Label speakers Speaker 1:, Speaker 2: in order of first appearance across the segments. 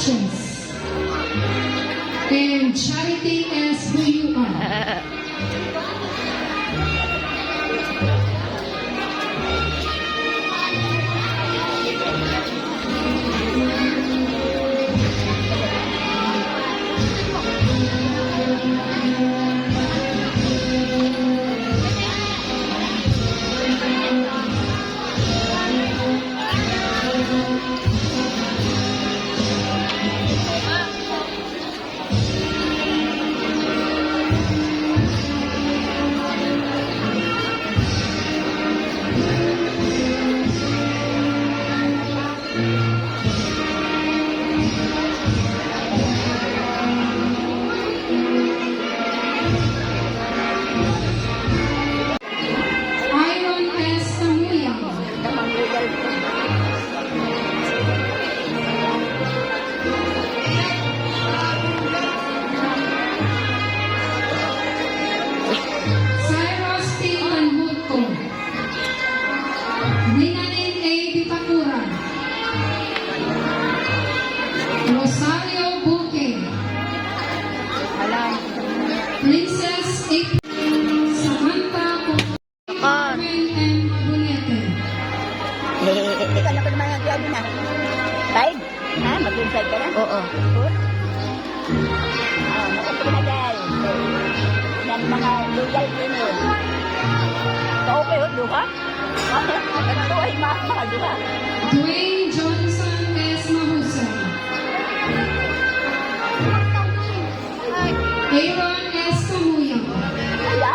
Speaker 1: Sanchez. And Charity S. Who You Are.
Speaker 2: Ikaw na ko naman ang job na. Side? Ha? Mag-inside ka na? Oo. Good? Makupo na dahil. Yan mga loyal din yun. Okay, duha? Ito ay mga duha.
Speaker 1: Dwayne Johnson S. Mahusay. Aaron S. Camuyang.
Speaker 2: Kaya?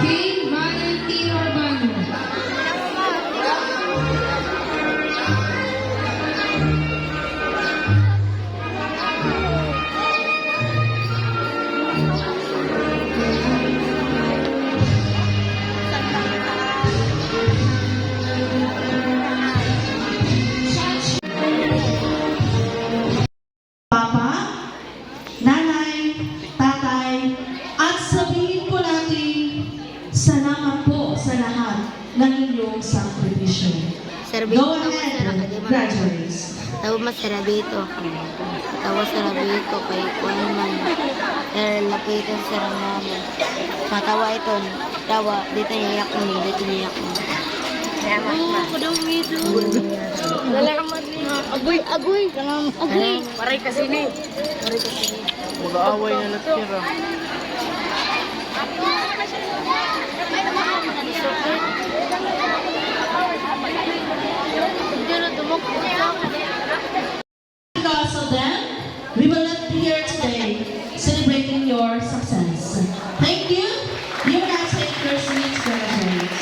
Speaker 1: Kane Valentine Urbano.
Speaker 3: Papa, Nanay, Tatay, at sabihin po natin, salamat po sa lahat ng inyong sakripisyo. Go ahead, graduates.
Speaker 4: Tawa masarabito ako. Tawa sarabito kay Kuan man. Lapitan sa ramama. Matawa ito. Tawa. Dito niyak mo ni. Dito niyak mo. Oo, padang ito. Salamat niya. Agoy, agoy. Salamat. Agoy.
Speaker 2: Paray kasi ni.
Speaker 5: Mag-aaway na natira.
Speaker 3: Because of them, we will not be here today celebrating your success. Thank you. You may now take your seats, graduates.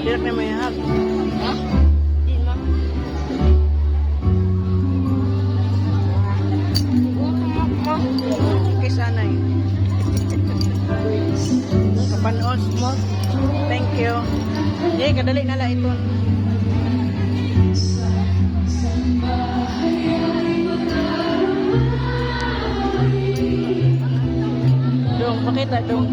Speaker 5: Direk na may hug.
Speaker 2: Ha? Di ma.
Speaker 5: Kay sanay. Kapanood mo. Thank you. Kadali na lang ito. Dong, pakita dong.